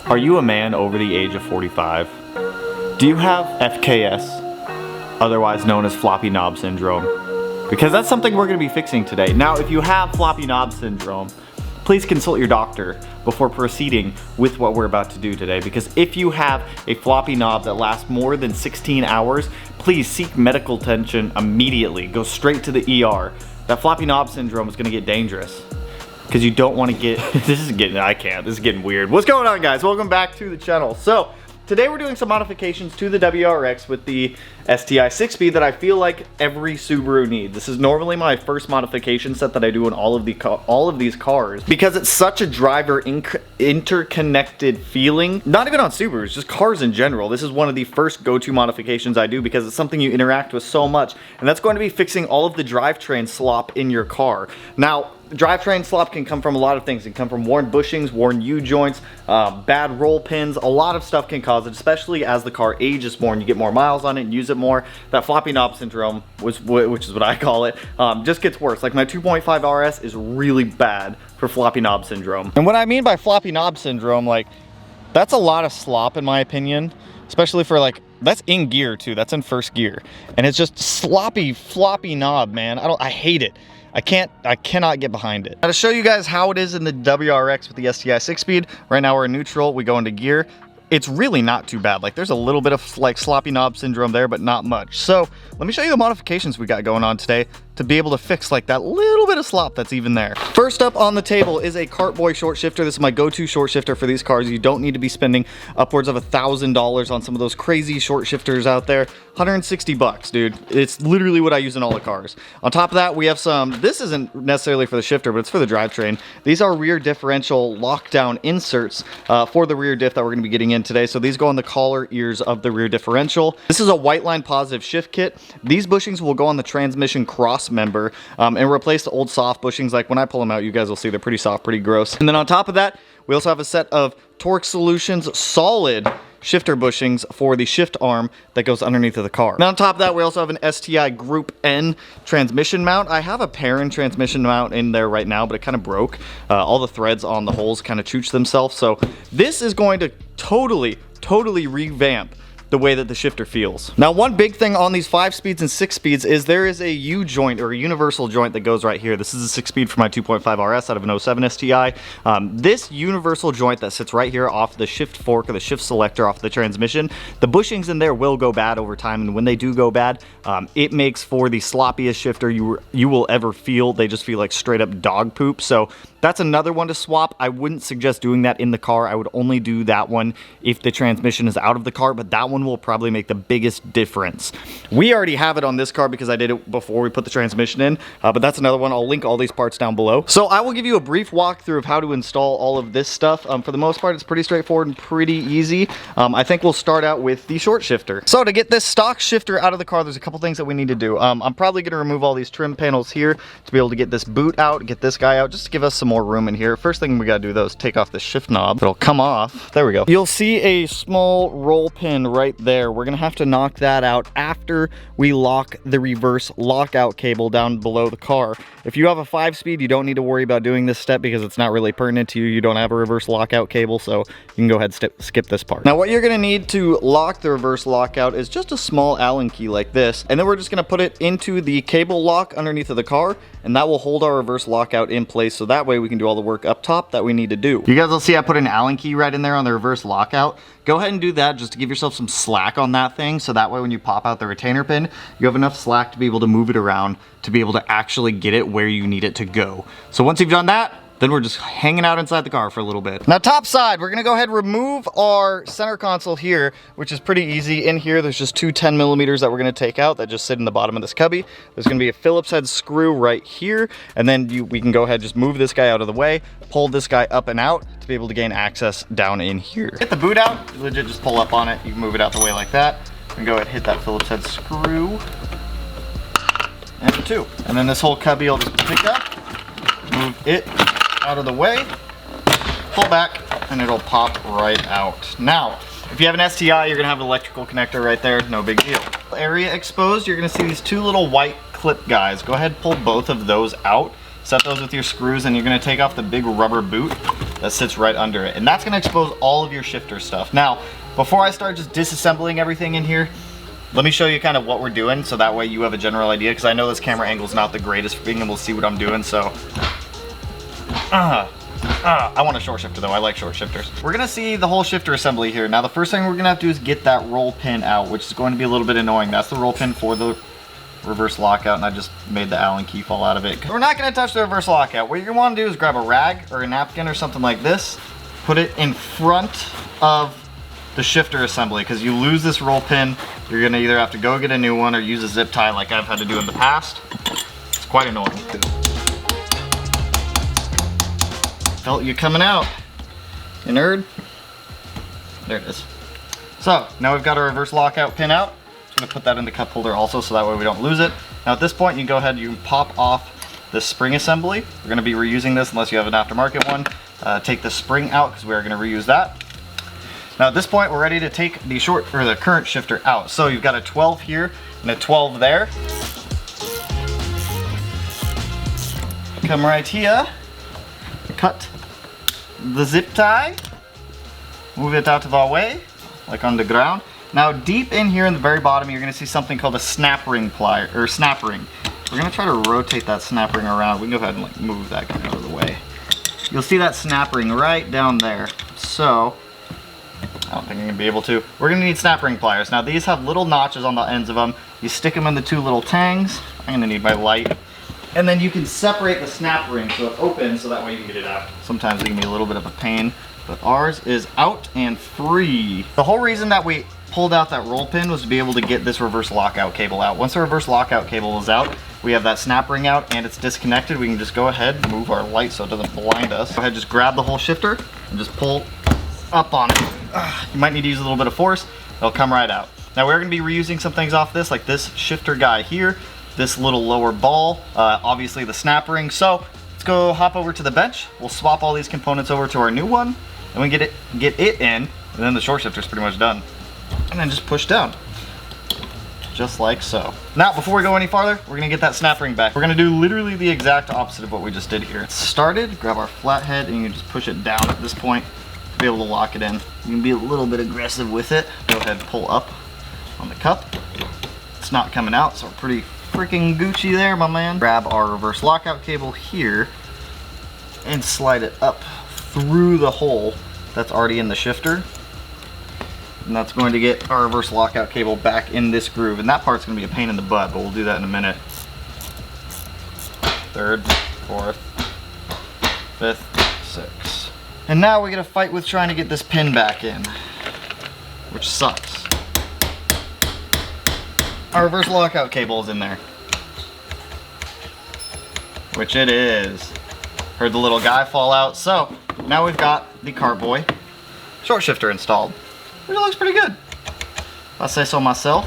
Are you a man over the age of 45? Do you have FKS, otherwise known as floppy knob syndrome? Because that's something we're going to be fixing today. Now, if you have floppy knob syndrome, please consult your doctor before proceeding with what we're about to do today. Because if you have a floppy knob that lasts more than 16 hours, please seek medical attention immediately. Go straight to the ER. That floppy knob syndrome is going to get dangerous. Because you don't want to get, this is getting weird. What's going on, guys? Welcome back to the channel. So, today we're doing some modifications to the WRX with the STI 6-speed that I feel like every Subaru needs. This is normally my first modification set that I do in all of these cars because it's such a driver interconnected feeling. Not even on Subarus, just cars in general. This is one of the first go-to modifications I do because it's something you interact with so much, and that's going to be fixing all of the drivetrain slop in your car. Now, drivetrain slop can come from a lot of things. It can come from worn bushings, worn U-joints, bad roll pins. A lot of stuff can cause it, especially as the car ages more and you get more miles on it and use it more. That floppy knob syndrome, which is what I call it, just gets worse. Like my 2.5 RS is really bad for floppy knob syndrome. And what I mean by floppy knob syndrome, like, that's a lot of slop in my opinion, especially for like, that's in gear too, that's in first gear. And it's just sloppy, floppy knob, man. I hate it. I cannot get behind it. Now to show you guys how it is in the WRX with the STI 6-speed, right now we're in neutral, we go into gear. It's really not too bad. Like, there's a little bit of like sloppy knob syndrome there, but not much. So let me show you the modifications we got going on today to be able to fix like that little bit of slop that's even there. First up on the table is a Cartboy short shifter. This is my go-to short shifter for these cars. You don't need to be spending upwards of $1,000 on some of those crazy short shifters out there. 160 bucks, dude. It's literally what I use in all the cars. On top of that, we have some, this isn't necessarily for the shifter, but it's for the drivetrain. These are rear differential lockdown inserts for the rear diff that we're gonna be getting in today. So these go on the collar ears of the rear differential. This is a white line positive shift kit. These bushings will go on the transmission Crossmember and replace the old soft bushings. Like when I pull them out, you guys will see they're pretty soft, pretty gross. And then on top of that, we also have a set of Torque Solutions solid shifter bushings for the shift arm that goes underneath of the car. Now on top of that, we also have an STI Group N transmission mount. I have a Perrin transmission mount in there right now, but it kind of broke. All the threads on the holes kind of chooched themselves. So this is going to totally revamp the way that the shifter feels. Now, one big thing on these 5-speeds and 6-speeds is there is a U-joint or a universal joint that goes right here. This is a 6-speed for my 2.5 RS out of an 07 STI. This universal joint that sits right here off the shift fork or the shift selector off the transmission, the bushings in there will go bad over time, and when they do go bad, it makes for the sloppiest shifter you will ever feel. They just feel like straight up dog poop. So that's another one to swap. I wouldn't suggest doing that in the car. I would only do that one if the transmission is out of the car, but that one will probably make the biggest difference. We already have it on this car because I did it before we put the transmission in, but that's another one. I'll link all these parts down below. So I will give you a brief walkthrough of how to install all of this stuff. For the most part, it's pretty straightforward and pretty easy. I think we'll start out with the short shifter. So to get this stock shifter out of the car, there's a couple things that we need to do. I'm probably going to remove all these trim panels here to be able to get this boot out, get this guy out, just to give us some more room in here. First thing we got to do though is take off the shift knob. It'll come off. There we go. You'll see a small roll pin right there. We're gonna have to knock that out after we lock the reverse lockout cable down below the car. If you have a 5-speed, you don't need to worry about doing this step because it's not really pertinent to you. You don't have a reverse lockout cable, so you can go ahead and skip this part. Now what you're gonna need to lock the reverse lockout is just a small Allen key like this, and then we're just gonna put it into the cable lock underneath of the car, and that will hold our reverse lockout in place, so that way we can do all the work up top that we need to do. You guys will see I put an Allen key right in there on the reverse lockout. Go ahead and do that just to give yourself some slack on that thing, so that way when you pop out the retainer pin, you have enough slack to be able to move it around to be able to actually get it where you need it to go. So once you've done that, then we're just hanging out inside the car for a little bit. Now top side, we're gonna go ahead and remove our center console here, which is pretty easy. In here, there's just two 10mm that we're gonna take out that just sit in the bottom of this cubby. There's gonna be a Phillips head screw right here, and then we can go ahead and just move this guy out of the way, pull this guy up and out to be able to gain access down in here. Get the boot out, legit just pull up on it. You can move it out the way like that, and go ahead and hit that Phillips head screw. And two. And then this whole cubby I'll just pick up, move it out of the way, pull back, and it'll pop right out. Now, if you have an STI, you're gonna have an electrical connector right there, no big deal. Area exposed, you're gonna see these two little white clip guys. Go ahead and pull both of those out. Set those with your screws, and you're gonna take off the big rubber boot that sits right under it. And that's gonna expose all of your shifter stuff. Now, before I start just disassembling everything in here, let me show you kind of what we're doing so that way you have a general idea, because I know this camera angle is not the greatest for being able to see what I'm doing, so. I want a short shifter though, I like short shifters. We're gonna see the whole shifter assembly here. Now the first thing we're gonna have to do is get that roll pin out, which is going to be a little bit annoying. That's the roll pin for the reverse lockout, and I just made the Allen key fall out of it. We're not gonna touch the reverse lockout. What you're gonna wanna do is grab a rag or a napkin or something like this, put it in front of the shifter assembly, because you lose this roll pin, you're gonna either have to go get a new one or use a zip tie like I've had to do in the past. It's quite annoying. Felt you coming out, you nerd. There it is. So now we've got our reverse lockout pin out. I'm gonna put that in the cup holder also so that way we don't lose it. Now at this point you can go ahead and you can pop off the spring assembly. We're gonna be reusing this unless you have an aftermarket one. Take the spring out because we are gonna reuse that. Now at this point we're ready to take the the current shifter out. So you've got a 12 here and a 12 there. Come right here, cut the zip tie, move it out of our way, like on the ground. Now deep in here in the very bottom, you're gonna see something called a snap ring plier, or snap ring. We're gonna try to rotate that snap ring around. We can go ahead and like move that guy out of the way. You'll see that snap ring right down there. So, I don't think I'm gonna be able to. We're gonna need snap ring pliers. Now these have little notches on the ends of them. You stick them in the two little tangs. I'm gonna need my light. And then you can separate the snap ring so it's open so that way you can get it out. Sometimes it can be a little bit of a pain, but ours is out and free. The whole reason that we pulled out that roll pin was to be able to get this reverse lockout cable out. Once the reverse lockout cable is out, we have that snap ring out and it's disconnected. We can just go ahead and move our light so it doesn't blind us. Go ahead, just grab the whole shifter and just pull up on it. You might need to use a little bit of force. It'll come right out. Now we're gonna be reusing some things off this, like this shifter guy here, this little lower ball, obviously the snap ring. So let's go hop over to the bench. We'll swap all these components over to our new one and we get it in, and then the short shifter's pretty much done. And then just push down, just like so. Now, before we go any farther, we're gonna get that snap ring back. We're gonna do literally the exact opposite of what we just did here. It started, grab our flathead, and you can just push it down at this point to be able to lock it in. You can be a little bit aggressive with it. Go ahead and pull up on the cup. It's not coming out, so we're pretty freaking Gucci there, my man. Grab our reverse lockout cable here and slide it up through the hole that's already in the shifter. And that's going to get our reverse lockout cable back in this groove. And that part's gonna be a pain in the butt, but we'll do that in a minute. Third, fourth, fifth, sixth. And now we gotta fight with trying to get this pin back in, which sucks. Our reverse lockout cable is in there, which it is. Heard the little guy fall out. So now we've got the Carboy short shifter installed, which looks pretty good, if I say so myself.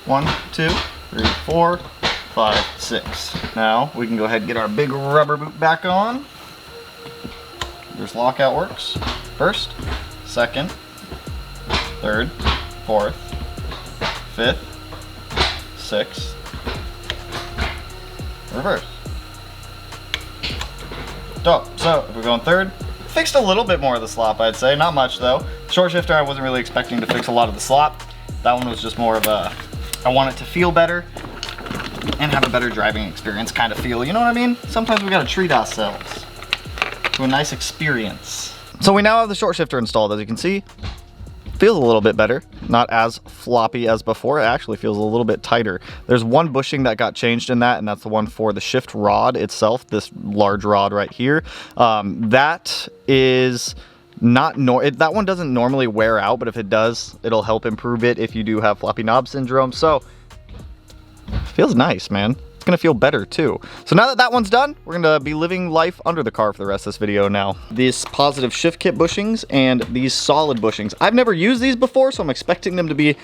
1, 2, 3, 4, 5, 6. Now we can go ahead and get our big rubber boot back on. Reverse lockout works. First, second, third, fourth, fifth, sixth, reverse. Dope. So if we're going third, fixed a little bit more of the slop, I'd say. Not much though. Short shifter, I wasn't really expecting to fix a lot of the slop. That one was just more of a, I want it to feel better and have a better driving experience kind of feel. You know what I mean? Sometimes we gotta treat ourselves to a nice experience. So we now have the short shifter installed, as you can see. Feels a little bit better, not as floppy as before. It actually feels a little bit tighter. There's one bushing that got changed in that, and that's the one for the shift rod itself, this large rod right here. That is not that one doesn't normally wear out, but if it does, it'll help improve it if you do have floppy knob syndrome. So feels nice, man. It's gonna feel better too. So now that that one's done, we're gonna be living life under the car for the rest of this video now. These positive shift kit bushings and these solid bushings. I've never used these before, so I'm expecting them to be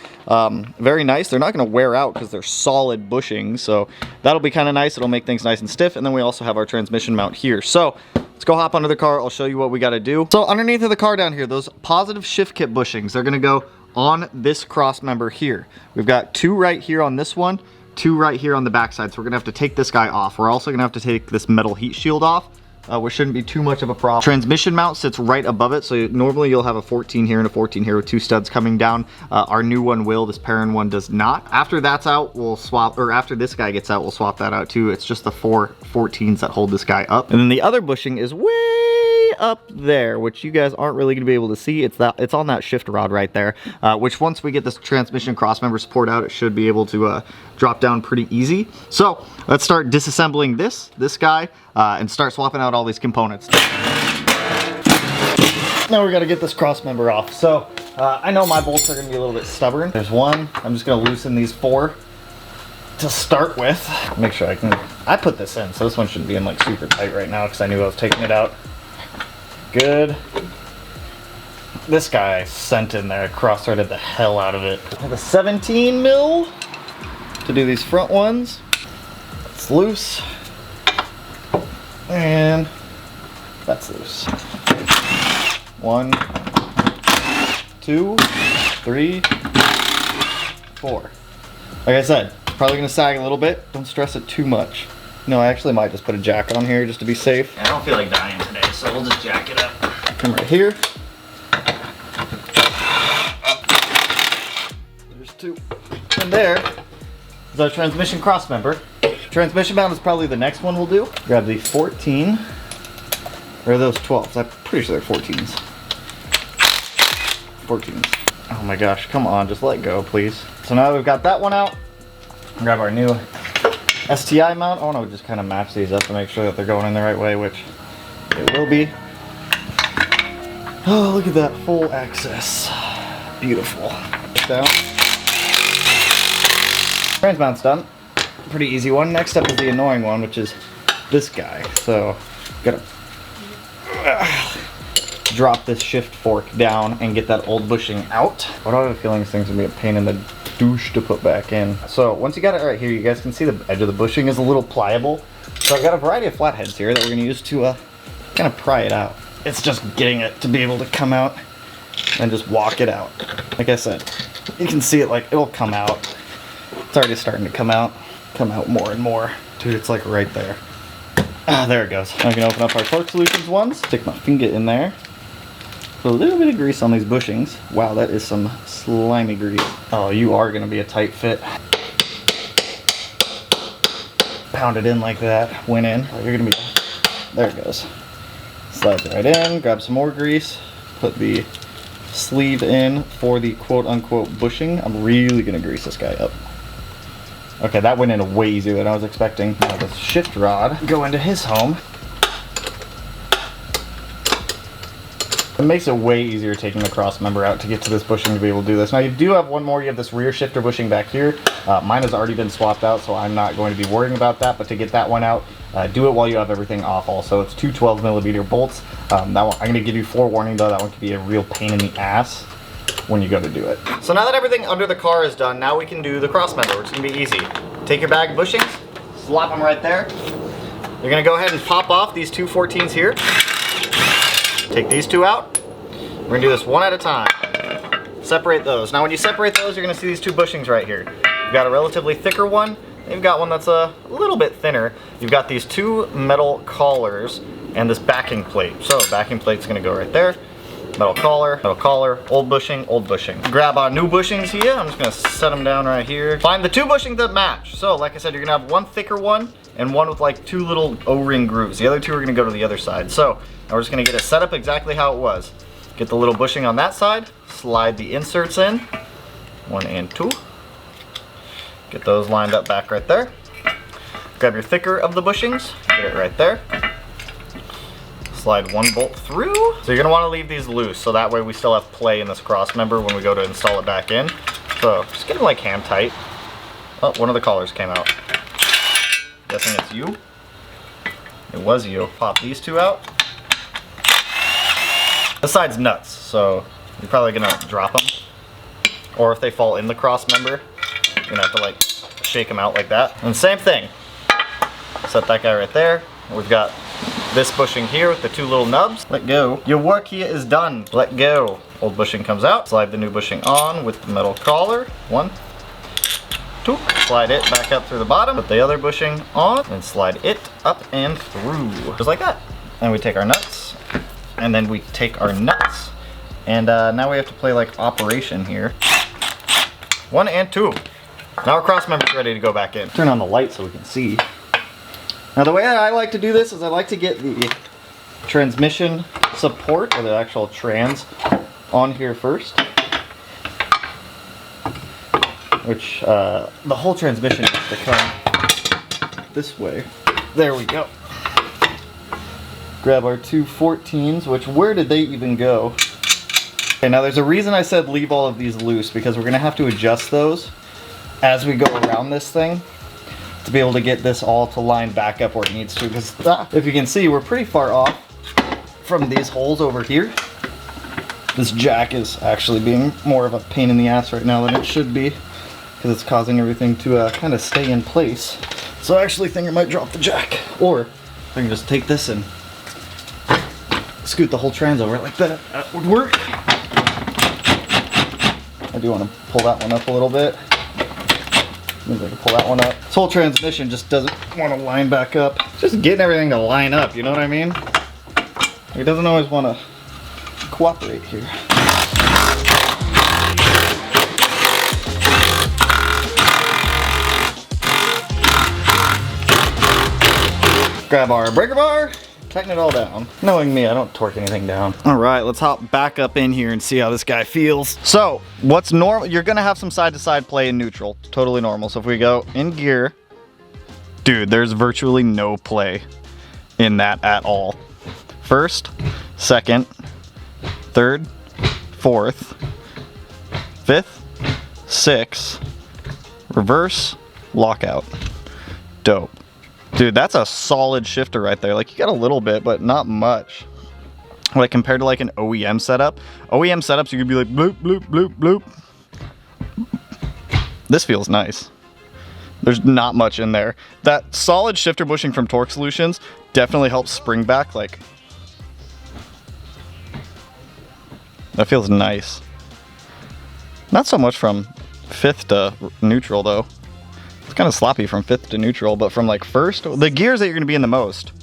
very nice. They're not gonna wear out because they're solid bushings, so that'll be kind of nice. It'll make things nice and stiff. And then we also have our transmission mount here. So let's go hop under the car. I'll show you what we gotta do. So underneath of the car down here, those positive shift kit bushings, they're gonna go on this cross member here. We've got 2 right here on this one, 2 right here on the backside. So we're gonna have to take this guy off. We're also gonna have to take this metal heat shield off which shouldn't be too much of a problem. Transmission mount sits right above it, so normally you'll have a 14 here and a 14 here with 2 studs coming down. Our new one will, this Perrin one does not. After that's out, we'll swap, or after this guy gets out, we'll swap that out too. It's just the 4 14s that hold this guy up. And then the other bushing is way up there, which you guys aren't really gonna be able to see. It's on that shift rod right there, which once we get this transmission crossmember support out, it should be able to drop down pretty easy. So let's start disassembling this guy and start swapping out all these components. Now we gotta get this crossmember off. So I know my bolts are gonna be a little bit stubborn. There's one. I'm just gonna loosen these 4 to start with. Make sure I put this in, so this one shouldn't be in like super tight right now because I knew I was taking it out. Good. This guy I sent in there, cross-threaded the hell out of it. I have a 17 mil to do these front ones. It's loose. And that's loose. 1, 2, 3, 4. Like I said, probably gonna sag a little bit. Don't stress it too much. No, I actually might just put a jack on here just to be safe. I don't feel like dying today, so we'll just jack it up. Come right here. There's 2. And there is our transmission crossmember. Transmission mount is probably the next one we'll do. Grab the 14. Or are those 12s? I'm pretty sure they're 14s. 14s. Oh my gosh, come on, just let go, please. So now that we've got that one out, grab our new STI mount. I want to just kind of match these up to make sure that they're going in the right way, which it will be. Oh, look at that full access. Beautiful. Down. Trans mount's done. Pretty easy one. Next up is the annoying one, which is this guy. So, gotta drop this shift fork down and get that old bushing out. But I have a feeling this thing's gonna be a pain in the douche to put back in. So once you got it right here, you guys can see the edge of the bushing is a little pliable. So I've got a variety of flatheads here that we're gonna use to kind of pry it out. It's just getting it to be able to come out and just walk it out. Like I said, you can see it, like it'll come out. It's already starting to come out more and more. Dude, it's like right there. Ah, there it goes. Now I'm gonna open up our torque solutions ones, stick my finger in there. Put a little bit of grease on these bushings. Wow, that is some slimy grease. Oh, you are gonna be a tight fit. Pound it in like that, went in. Oh, you're gonna be, there it goes. Slides right in, grab some more grease, put the sleeve in for the quote-unquote bushing. I'm really gonna grease this guy up. Okay, that went in way easier than I was expecting. Now this shift rod, go into his home. It makes it way easier taking the cross member out to get to this bushing to be able to do this. Now you do have one more, you have this rear shifter bushing back here. Mine has already been swapped out, so I'm not going to be worrying about that, but to get that one out, do it while you have everything off also. It's 2 12mm bolts. That one, I'm going to give you forewarning though, that one could be a real pain in the ass when you go to do it. So now that everything under the car is done, now we can do the cross member, which is going to be easy. Take your bag of bushings, slap them right there. You're going to go ahead and pop off these 2 14s here. Take these 2 out. We're gonna do this one at a time. Separate those. Now when you separate those, you're gonna see these 2 bushings right here. You've got a relatively thicker one, and you've got one that's a little bit thinner. You've got these 2 metal collars and this backing plate. So the backing plate's gonna go right there. Metal collar, old bushing, old bushing. Grab our new bushings here. I'm just gonna set them down right here. Find the 2 bushings that match. So like I said, you're gonna have one thicker one and one with like 2 little O-ring grooves. The other 2 are gonna go to the other side. So now we're just gonna get it set up exactly how it was. Get the little bushing on that side, slide the inserts in, 1 and 2. Get those lined up back right there. Grab your thicker of the bushings, get it right there. Slide 1 bolt through. So you're gonna wanna leave these loose, so that way we still have play in this cross member when we go to install it back in. So just get them like hand tight. Oh, one of the collars came out. Guessing it's you. It was you. Pop these 2 out. This side's nuts, so you're probably gonna drop them. Or if they fall in the cross member, you're gonna have to like shake them out like that. And same thing. Set that guy right there. We've got this bushing here with the 2 little nubs. Let go. Your work here is done. Let go. Old bushing comes out. Slide the new bushing on with the metal collar. 1, 2. Slide it back up through the bottom. Put the other bushing on and slide it up and through. Just like that. and we take our nuts, and then we take our nuts. And now we have to play like operation here. 1 and 2. Now our crossmember's ready to go back in. Turn on the light so we can see. Now the way that I like to do this is I like to get the transmission support, or the actual trans, on here first. Which, the whole transmission has to come this way. There we go. Grab our 2 14s, which, where did they even go? Okay, now there's a reason I said leave all of these loose, because we're gonna have to adjust those as we go around this thing to be able to get this all to line back up where it needs to, because if you can see, we're pretty far off from these holes over here. This jack is actually being more of a pain in the ass right now than it should be, because it's causing everything to kind of stay in place. So I actually think I might drop the jack, or I can just take this and scoot the whole trans over like that. That would work. I do want to pull that one up a little bit. Maybe I can pull that one up. This whole transmission just doesn't want to line back up. Just getting everything to line up, you know what I mean? It doesn't always want to cooperate here. Grab our breaker bar, tighten it all down. Knowing me, I don't torque anything down. All right, let's hop back up in here and see how this guy feels. So, what's normal, you're gonna have some side-to-side play in neutral. Totally normal. So if we go in gear, dude, there's virtually no play in that at all. First, second, third, fourth, fifth, sixth, reverse, lockout. Dope. Dude, that's a solid shifter right there. Like, you got a little bit, but not much. Like, compared to like an OEM setup. OEM setups, you could be like, bloop, bloop, bloop, bloop. This feels nice. There's not much in there. That solid shifter bushing from Torque Solutions definitely helps spring back. Like, that feels nice. Not so much from fifth to neutral though. It's kind of sloppy from fifth to neutral, but from like first, the gears that you're gonna be in the most.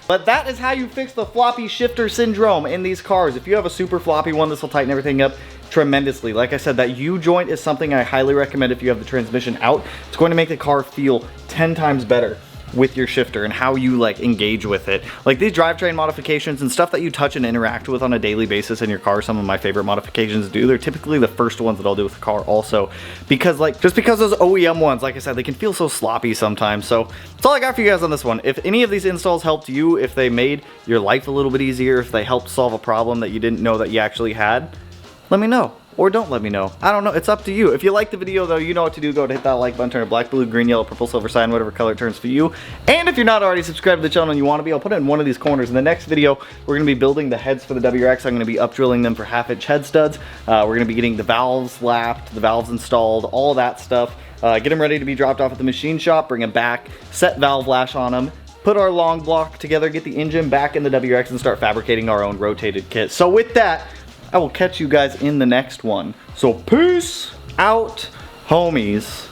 But that is how you fix the floppy shifter syndrome in these cars. If you have a super floppy one, this will tighten everything up tremendously. Like I said, that U-joint is something I highly recommend if you have the transmission out. It's going to make the car feel 10 times better with your shifter and how you like engage with it. Like these drivetrain modifications and stuff that you touch and interact with on a daily basis in your car, some of my favorite modifications do. They're typically the first ones that I'll do with the car also, because like, just because those OEM ones, like I said, they can feel so sloppy sometimes. So that's all I got for you guys on this one. If any of these installs helped you, if they made your life a little bit easier, if they helped solve a problem that you didn't know that you actually had, let me know. Or don't let me know. I don't know. It's up to you. If you like the video, though, you know what to do. Go to hit that like button, turn it black, blue, green, yellow, purple, silver sign, whatever color it turns for you. And if you're not already subscribed to the channel and you want to be, I'll put it in one of these corners. In the next video, we're going to be building the heads for the WRX. I'm going to be up drilling them for 1/2-inch head studs. We're going to be getting the valves lapped, the valves installed, all that stuff. Get them ready to be dropped off at the machine shop, bring them back, set valve lash on them, put our long block together, get the engine back in the WRX, and start fabricating our own rotated kit. So with that, I will catch you guys in the next one. So peace out, homies.